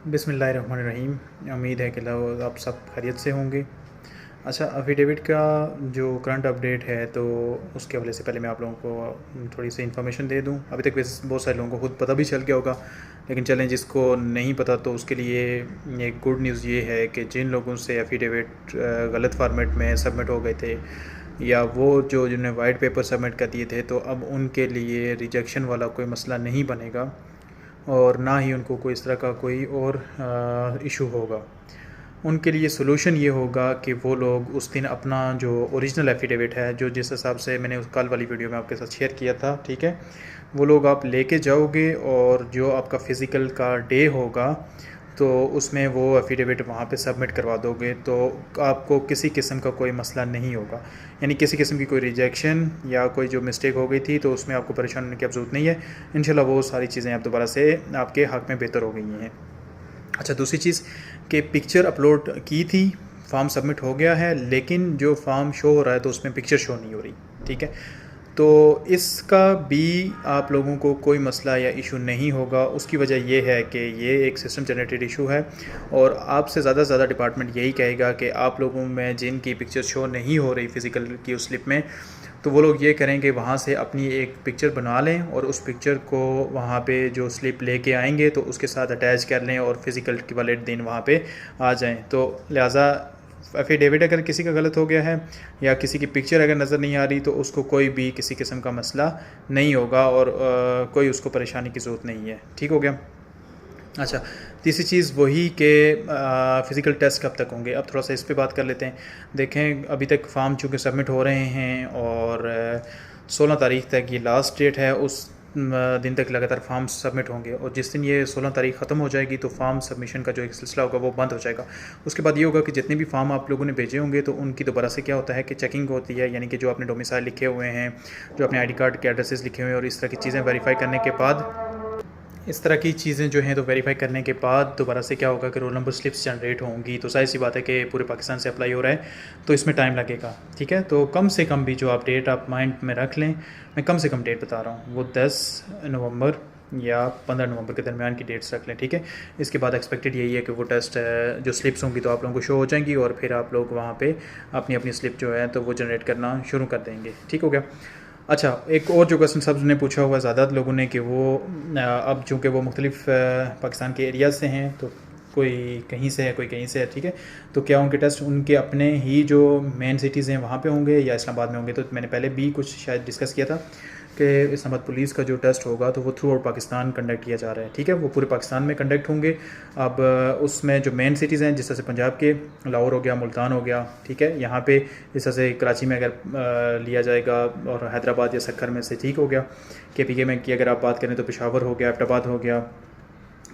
बिस्मिल्लाहिर्रहमानिर्रहीम। उम्मीद है कि लोग आप सब खैरियत से होंगे। अच्छा, अफ़ीडेविट का जो करंट अपडेट है तो उसके हवाले से पहले मैं आप लोगों को थोड़ी सी इन्फॉर्मेशन दे दूं। अभी तक वैसे बहुत सारे लोगों को खुद पता भी चल गया होगा, लेकिन चलें जिसको नहीं पता तो उसके लिए एक गुड न्यूज़ ये है कि जिन लोगों से अफ़ीडेविट गलत फॉर्मेट में सबमिट हो गए थे या वो जो जिन्होंने वाइट पेपर सबमिट कर दिए थे, तो अब उनके लिए रिजेक्शन वाला कोई मसला नहीं बनेगा और ना ही उनको कोई इस तरह का कोई और इशू होगा। उनके लिए सॉल्यूशन ये होगा कि वो लोग उस दिन अपना जो ओरिजिनल एफिडेविट है, जो जिस हिसाब से मैंने उस कल वाली वीडियो में आपके साथ शेयर किया था, ठीक है, वो लोग आप लेके जाओगे और जो आपका फ़िज़िकल का डे होगा तो उसमें वो एफिडेविट वहाँ पे सबमिट करवा दोगे, तो आपको किसी किस्म का कोई मसला नहीं होगा। यानी किसी किस्म की कोई रिजेक्शन या कोई जो मिस्टेक हो गई थी तो उसमें आपको परेशान होने की अब ज़रूरत नहीं है। इंशाल्लाह वो सारी चीज़ें अब दोबारा से आपके हक़ में बेहतर हो गई हैं। अच्छा, दूसरी चीज़ कि पिक्चर अपलोड की थी, फॉर्म सबमिट हो गया है, लेकिन जो फॉर्म शो हो रहा है तो उसमें पिक्चर शो नहीं हो रही, ठीक है। तो इसका भी आप लोगों को कोई मसला या इशू नहीं होगा। उसकी वजह ये है कि ये एक सिस्टम जनरेटेड इशू है और आपसे ज़्यादा से ज़्यादा डिपार्टमेंट यही कहेगा कि आप लोगों में जिनकी पिक्चर शो नहीं हो रही फ़िज़िकल की उस स्लिप में, तो वो लोग ये करें कि वहाँ से अपनी एक पिक्चर बना लें और उस पिक्चर को वहाँ पे जो स्लिप लेके आएंगे तो उसके साथ अटैच कर लें और फिज़िकल के वाले दिन वहाँ पे आ जाएं। तो लिहाजा एफिडेविट अगर किसी का गलत हो गया है या किसी की पिक्चर अगर नज़र नहीं आ रही तो उसको कोई भी किसी किस्म का मसला नहीं होगा और कोई उसको परेशानी की ज़रूरत नहीं है। ठीक हो गया। अच्छा, तीसरी चीज़ वही कि फ़िज़िकल टेस्ट कब तक होंगे, अब थोड़ा सा इस पे बात कर लेते हैं। देखें, अभी तक फॉर्म चूँकि सबमिट हो रहे हैं और 16 तारीख तक ये लास्ट डेट है, उस दिन तक लगातार फॉर्म सबमिट होंगे और जिस दिन ये 16 तारीख ख़त्म हो जाएगी तो फॉर्म सबमिशन का जो एक सिलसिला होगा वो बंद हो जाएगा। उसके बाद ये होगा कि जितने भी फॉर्म आप लोगों ने भेजे होंगे तो उनकी दोबारा से क्या होता है कि चेकिंग होती है, यानी कि जो आपने डोमिसाइल लिखे हुए हैं, जो अपने आईडी कार्ड के एड्रेसेस लिखे हुए हैं और इस तरह की चीज़ें वेरीफाई करने के बाद, इस तरह की चीज़ें जो हैं तो वेरीफाई करने के बाद दोबारा से क्या होगा कि रोल नंबर स्लिप्स जनरेट होंगी। तो ज़ाहिर सी बात है कि पूरे पाकिस्तान से अप्लाई हो रहा है तो इसमें टाइम लगेगा, ठीक है। तो कम से कम भी जो आप डेट आप माइंड में रख लें, मैं कम से कम डेट बता रहा हूँ, वो 10 नवंबर या 15 नवंबर के दरमियान की डेट्स रख लें, ठीक है। इसके बाद एक्सपेक्टेड यही है कि वो टेस्ट जो स्लिप्स होंगी तो आप लोगों को शो हो जाएंगी और फिर आप लोग वहाँ पे अपनी अपनी स्लिप जो है तो वो जनरेट करना शुरू कर देंगे। ठीक हो गया। अच्छा, एक और जो क्वेश्चन सब ने पूछा हुआ है ज़्यादा लोगों ने कि वो अब चूँकि वो मुख्तलिफ पाकिस्तान के एरियाज़ से हैं, तो कोई कहीं से है कोई कहीं से है, ठीक है, तो क्या उनके टेस्ट उनके अपने ही जो मेन सिटीज़ हैं वहाँ पे होंगे या इस्लामाबाद में होंगे। तो मैंने पहले भी कुछ शायद डिस्कस किया था कि इस्लामाबाद पुलिस का जो टेस्ट होगा तो वो थ्रू आउट पाकिस्तान कंडक्ट किया जा रहा है, ठीक है, वो पूरे पाकिस्तान में कंडक्ट होंगे। अब उसमें जो मेन सिटीज़ हैं, जिस तरह से पंजाब के लाहौर हो गया, मुल्तान हो गया, ठीक है, यहाँ पे इस तरह से कराची में अगर लिया जाएगा और हैदराबाद या सक्खर में से, ठीक हो गया। KPK में की अगर आप बात करें तो पेशावर हो गया, एबटाबाद हो गया,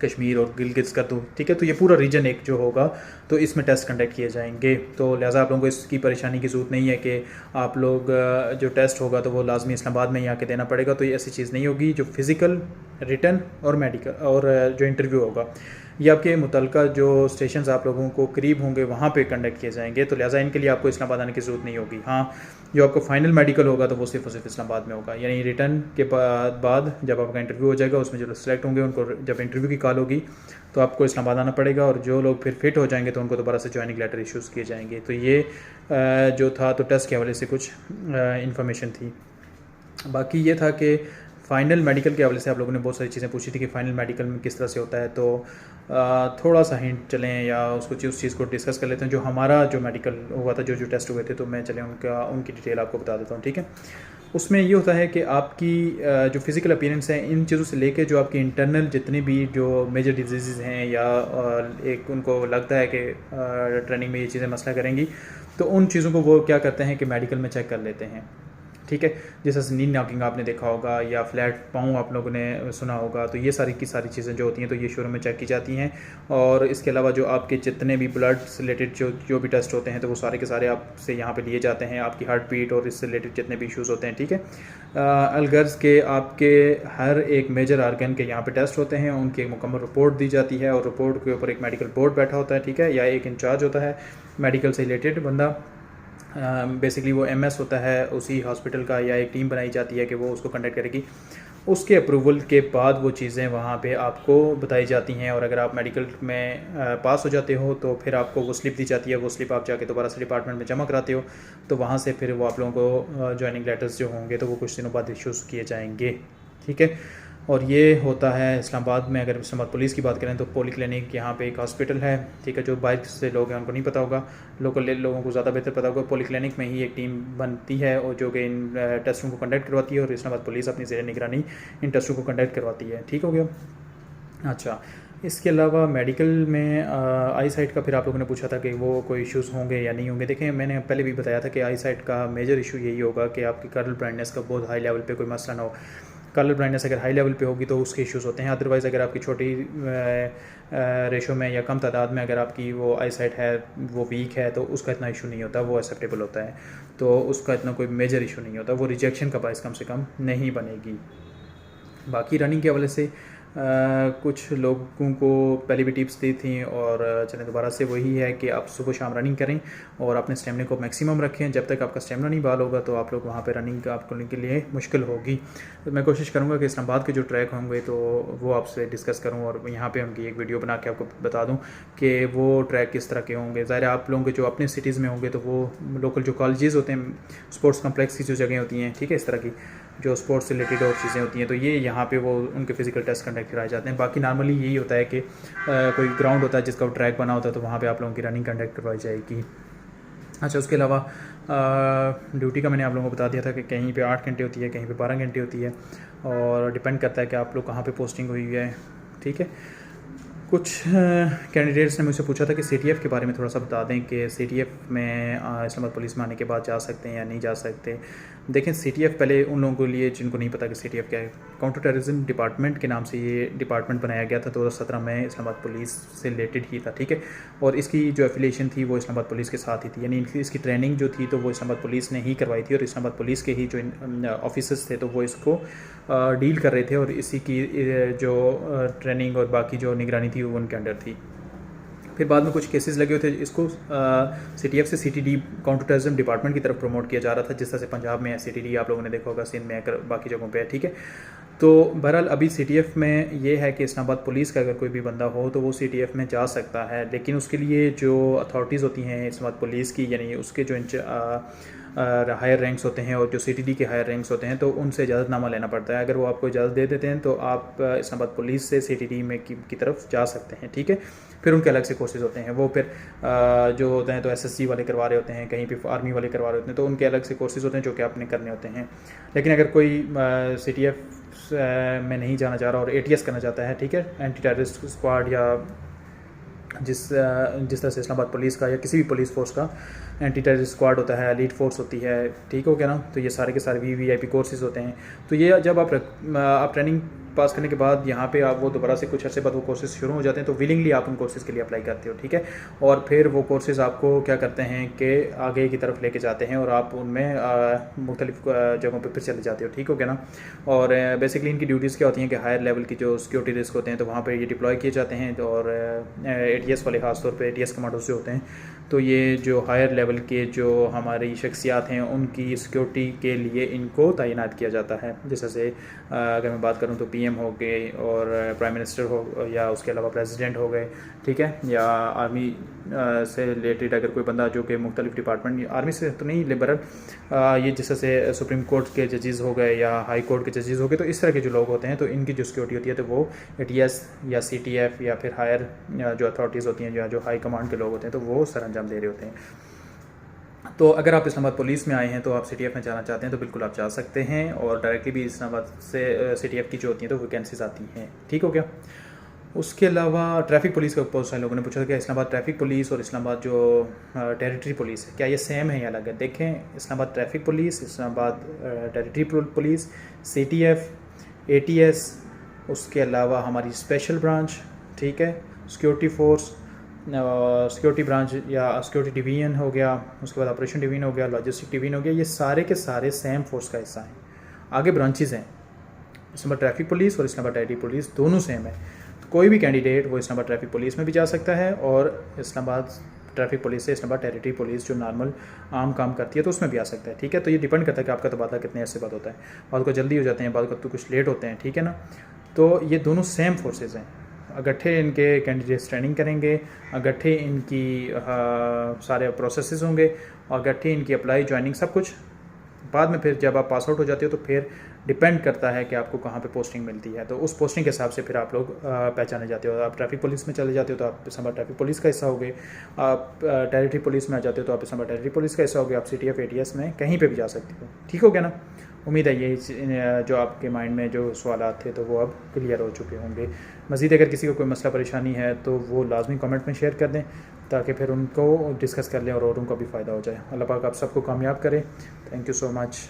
कश्मीर और गिलगित कर दूँ, ठीक है। तो ये पूरा रीजन एक जो होगा तो इसमें टेस्ट कंडक्ट किए जाएंगे। तो लिहाजा आप लोगों को इसकी परेशानी की ज़रूरत नहीं है कि आप लोग जो टेस्ट होगा तो वो लाजमी इस्लामाबाद में ही आके देना पड़ेगा। तो ये ऐसी चीज़ नहीं होगी। जो फिज़िकल, रिटन और मेडिकल और जो इंटरव्यू होगा ये आपके मुतलका जो स्टेशन आप लोगों को करीब होंगे वहाँ पे कंडक्ट किए जाएंगे। तो लिहाजा इनके लिए आपको इस्लामाबाद आने की ज़रूरत नहीं होगी। हाँ, जो आपको फाइनल मेडिकल होगा तो वो सिर्फ और सिर्फ इस्लामाबाद में होगा, यानी रिटर्न के बाद जब आपका इंटरव्यू हो जाएगा उसमें जो सिलेक्ट होंगे उनको जब इंटरव्यू की कॉल होगी तो आपको इस्लामाबाद आना पड़ेगा और जो लोग फिर फिट हो जाएंगे तो उनको दोबारा से ज्वाइनिंग लेटर इशूज़ किए जाएंगे। तो ये जो था तो टेस्ट के हवाले से कुछ इन्फॉर्मेशन थी। बाकी ये था कि फ़ाइनल मेडिकल के हवाले से आप लोगों ने बहुत सारी चीज़ें पूछी थी कि फ़ाइनल मेडिकल में किस तरह से होता है। तो थोड़ा सा हिंट चलें या उसको उस चीज़ को डिस्कस कर लेते हैं। जो हमारा जो मेडिकल हुआ था, जो टेस्ट हुए थे, तो मैं चलें उनकी डिटेल आपको बता देता हूँ, ठीक है। उसमें ये होता है कि आपकी जो फ़िज़िकल अपीयरेंस है, इन चीज़ों से लेके जो आपकी इंटरनल जितने भी जो मेजर डिजीज़ हैं या एक उनको लगता है कि ट्रेनिंग में ये चीज़ें मसला करेंगी, तो उन चीज़ों को वो क्या करते हैं कि मेडिकल में चेक कर लेते हैं, ठीक है। जैसे नीड नॉकिंग आपने देखा होगा या फ्लैट पाँव आप लोगों ने सुना होगा, तो ये सारी की सारी चीज़ें जो होती हैं तो ये शुरू में चेक की जाती हैं। और इसके अलावा जो आपके जितने भी ब्लड से रिलेटेड जो भी टेस्ट होते हैं तो वो सारे के सारे आपसे यहाँ पे लिए जाते हैं। आपकी हार्ट बीट और इससे रिलेटेड जितने भी इश्यूज़ होते हैं, ठीक है। अलगर्ज के आपके हर एक मेजर आर्गन के यहाँ पे टेस्ट होते हैं, उनकी एक मुकम्मल रिपोर्ट दी जाती है और रिपोर्ट के ऊपर एक मेडिकल बोर्ड बैठा होता है, ठीक है, या एक इंचार्ज होता है मेडिकल से रिलेटेड बंदा। बेसिकली वो MS होता है उसी हॉस्पिटल का, या एक टीम बनाई जाती है कि वो उसको कंडक्ट करेगी। उसके अप्रूवल के बाद वो चीज़ें वहाँ पे आपको बताई जाती हैं। और अगर आप मेडिकल में पास हो जाते हो तो फिर आपको वो स्लिप दी जाती है। वो स्लिप आप जाके दोबारा से डिपार्टमेंट में जमा कराते हो, तो वहाँ से फिर वो आप लोगों को ज्वाइनिंग लेटर्स जो होंगे तो वो कुछ दिनों बाद इशूज़ किए जाएंगे। ठीक है। और ये होता है इस्लामाबाद में। अगर इस्लामाबाद पुलिस की बात करें तो पॉली क्लिनिक यहाँ पे एक हॉस्पिटल है। ठीक है, जो बाहर से लोग हैं उनको नहीं पता होगा, लोकल लोगों को ज़्यादा बेहतर पता होगा। पॉली क्लिनिक में ही एक टीम बनती है और जो कि इन टेस्टों को कंडक्ट करवाती है, और इस्लामाबाद पुलिस अपनी ज़ेर निगरानी इन टेस्टों को कंडक्ट करवाती है। ठीक हो गया। अच्छा, इसके अलावा मेडिकल में आई साइट का फिर आप लोगों ने पूछा था कि वो कोई इश्यूज़ होंगे या नहीं होंगे। देखें, मैंने पहले भी बताया था कि आई साइट का मेजर इशू यही होगा कि आपकी कर्नल ब्लाइंडनेस का बहुत हाई लेवल पे कोई मसला ना हो। कर्नल ब्लाइंडनेस अगर हाई लेवल पे होगी तो उसके इश्यूज़ होते हैं। अदरवाइज़ अगर आपकी छोटी रेशो में या कम तादाद में अगर आपकी वो आई साइट है वो वीक है तो उसका इतना इशू नहीं होता, वो एक्सेप्टेबल होता है, तो उसका इतना कोई मेजर इशू नहीं होता, वो रिजेक्शन का बायस कम से कम नहीं बनेगी। बाकी रनिंग के हवाले से कुछ लोगों को पहले भी टिप्स दी थी और चलें दोबारा से वही है कि आप सुबह शाम रनिंग करें और अपने स्टेमिना को मैक्सिमम रखें। जब तक आपका स्टेमिना नहीं बहाल होगा तो आप लोग वहाँ पे रनिंग आपको के लिए मुश्किल होगी। तो मैं कोशिश करूँगा कि इस्लामाबाद के जो ट्रैक होंगे तो वो आपसे डिस्कस करूँ और यहाँ पे उनकी एक वीडियो बना के आपको बता दूँ कि वो ट्रैक किस तरह के होंगे। ज़ाहिर आप लोगों के जो अपने सिटीज़ में होंगे तो वो लोकल जो कॉलेजेस होते हैं, स्पोर्ट्स कम्प्लेक्स की जो जगह होती हैं, ठीक है, इस तरह की जो स्पोर्ट्स से रिलेटेड और चीज़ें होती हैं, तो ये यहाँ पे वो उनके फिजिकल टेस्ट कंडक्ट कराए जाते हैं। बाकी नॉर्मली यही होता है कि कोई ग्राउंड होता है जिसका ट्रैक बना होता है तो वहाँ पे आप लोगों की रनिंग कंडक्ट करवाई जाएगी। अच्छा, उसके अलावा ड्यूटी का मैंने आप लोगों को बता दिया था कि कहीं पे 8 घंटे होती है, कहीं पे 12 घंटे होती है, और डिपेंड करता है कि आप लोग कहाँ पे पोस्टिंग हुई है। ठीक है। कुछ कैंडिडेट्स ने मुझसे पूछा था कि CTF के बारे में थोड़ा सा बता दें कि CTF में इस्लामाबाद पुलिस में आने के बाद जा सकते हैं या नहीं जा सकते। देखें, CTF पहले उन लोगों के लिए जिनको नहीं पता कि CTF क्या है, काउंटर टेररिज्म डिपार्टमेंट के नाम से ये डिपार्टमेंट बनाया गया था 2017 में, इस्लामाबाद पुलिस से रिलेटेड ही था। ठीक है। और इसकी जो एफिलिएशन थी वो इस्लामाबाद पुलिस के साथ ही थी, यानी इसकी ट्रेनिंग जो थी तो वो इस्लामाबाद पुलिस ने ही करवाई थी और इस्लामाबाद पुलिस के ही जो ऑफिसर्स थे तो वो इसको डील कर रहे थे और इसी की जो ट्रेनिंग और बाकी जो निगरानी थी वो उनके अंडर थी। फिर बाद में कुछ केसेस लगे हुए थे, इसको CTF से CTD काउंटर टेररिज्म डिपार्टमेंट की तरफ प्रमोट किया जा रहा था, जिस तरह से पंजाब में है CTD, आप लोगों ने देखा होगा, सिंध में बाकी जगहों पे है। ठीक है। तो बहरहाल अभी CTF में ये है कि इस्लामाबाद पुलिस का अगर कोई भी बंदा हो तो वो CTF में जा सकता है, लेकिन उसके लिए जो अथॉरिटीज़ होती हैं इस्लामाबाद पुलिस की, यानी उसके जो हायर रैंक्स होते हैं और जो CTD के हायर रैंक्स होते हैं तो उनसे इजाज़तनामा लेना पड़ता है। अगर वो आपको इजाज़त दे देते हैं तो आप इस्लामाबाद पुलिस से CTD में की तरफ जा सकते हैं। ठीक है। फिर उनके अलग से कोर्सेज होते हैं, वो फिर जो होते हैं तो SSC वाले करवा रहे होते हैं, कहीं पे आर्मी वाले करवा रहे होते हैं, तो उनके अलग से कोर्सेज होते हैं जो कि आपने करने होते हैं। लेकिन अगर कोई CTF में नहीं जाना चाह रहा और ATS करना चाहता है, ठीक है, एंटी टेररिस्ट स्क्वाड, या जिस तरह से इस्लामाबाद पुलिस का या किसी भी पुलिस फोर्स का एंटी टेररिस्ट स्क्वाड होता है, एलीट फोर्स होती है, ठीक हो गया ना, तो ये सारे के सारे VVIP कोर्सेज होते हैं। तो ये जब आप ट्रेनिंग पास करने के बाद यहाँ पे आप वो दोबारा से कुछ अर्से बाद वो कोर्सेज शुरू हो जाते हैं तो विलिंगली आप उन कोर्सेज़ के लिए अप्लाई करते हो। ठीक है। और फिर वो कोर्सेज़ आपको क्या करते हैं कि आगे की तरफ लेके जाते हैं और आप उनमें मुख्तलिफ जगहों पर फिर चले जाते हो। ठीक हो गया ना। और बेसिकली इनकी ड्यूटीज़ क्या होती हैं कि हायर लेवल की जो सिक्योरिटी रिस्क होते हैं तो वहाँ पर ये डिप्लॉय किए जाते हैं, और ATS वाले ख़ास तौर पर ATS कमांडोज जो होते हैं तो ये जो हायर लेवल के जो हमारी शख्सियात हैं उनकी सिक्योरिटी के लिए इनको तैनात किया जाता है। जैसे अगर मैं बात करूं तो PM हो गए और प्राइम मिनिस्टर हो, या उसके अलावा प्रेसिडेंट हो गए, ठीक है, या आर्मी से रिलेटेड अगर कोई बंदा जो कि मुख्तलिफ डिपार्टमेंट, आर्मी से तो नहीं लिबरल, ये जैसे से सुप्रीम कोर्ट के जजेस हो गए या हाई कोर्ट के जजेस हो गए, तो इस तरह के जो लोग होते हैं तो इनकी जो सिक्योरिटी होती है तो वो ATS या CTF या फिर हायर जो अथॉरिटीज़ होती हैं या जो हाई कमांड के लोग होते हैं तो वो सर अंजाम दे रहे होते हैं। तो अगर आप इस्लामाबाद पुलिस में आए हैं तो आप CTF में जाना चाहते हैं तो बिल्कुल आप जा सकते हैं, और डायरेक्टली भी इस्लामाबाद से CTF की जो होती हैं तो वैकेंसीज आती हैं। ठीक हो गया। उसके अलावा ट्रैफिक पुलिस का बहुत सारे लोगों ने पूछा था कि इस्लामाबाद ट्रैफिक पुलिस और इस्लामाबाद जो टेरिटरी पुलिस है क्या ये सेम है या अलग है। देखें, Islamabad traffic police, Islamabad territory police, CTF, ATS, उसके अलावा हमारी स्पेशल ब्रांच, ठीक है, सिक्योरिटी फोर्स, सिक्योरिटी ब्रांच या सिक्योरिटी डिवीजन हो गया, उसके बाद ऑपरेशन डिवीजन हो गया, लॉजिस्टिक डिवीजन हो गया, ये सारे के सारे सेम फोर्स का हिस्सा हैं। आगे ब्रांचेस हैं, इस्लामाबाद ट्रैफिक पुलिस और इस्लामाबाद टेरिटरी पुलिस दोनों सेम है। तो कोई भी कैंडिडेट वो इस्लामाबाद ट्रैफिक पुलिस में भी जा सकता है और इस्लामाबाद ट्रैफिक पुलिस है, इस नंबर टेरिटरी पुलिस जो नॉर्मल आम काम करती है तो उसमें भी आ सकता है, ठीक है। तो ये डिपेंड करता है कि आपका तबादला कितने ऐसे बाद होता है, बाद को जल्दी हो जाते हैं, बाद को तो कुछ लेट होते हैं, ठीक है ना। तो ये दोनों सेम फोर्सेज हैं। इकट्ठे इनके कैंडिडेट्स ट्रेनिंग करेंगे, इकट्ठे इनकी सारे प्रोसेसेस होंगे और इकट्ठे इनकी अप्लाई ज्वाइनिंग सब कुछ। बाद में फिर जब आप पास आउट हो जाते हो तो फिर डिपेंड करता है कि आपको कहाँ पे पोस्टिंग मिलती है, तो उस पोस्टिंग के हिसाब से फिर आप लोग पहचाने जाते हो। आप ट्रैफिक पुलिस में चले जाते हो तो आप इस नंबर ट्रैफिक पुलिस का हिस्सा होगे, आप टेरिटरी पुलिस में आ जाते हो तो आप इस नंबर टेरिटरी पुलिस का हिस्सा होगे, आप CTF ATS में कहीं पे भी जा सकते हो, ठीक हो गया ना। उम्मीद है ये जो आपके माइंड में जो सवाल थे तो वो अब क्लियर हो चुके होंगे। मज़ीद अगर किसी को कोई मसला परेशानी है तो वो लाजमी कमेंट में शेयर कर दें ताकि फिर उनको डिस्कस कर लें और औरों को भी फ़ायदा हो जाए। अल्लाह पाक आप सबको कामयाब करे। Thank you so much.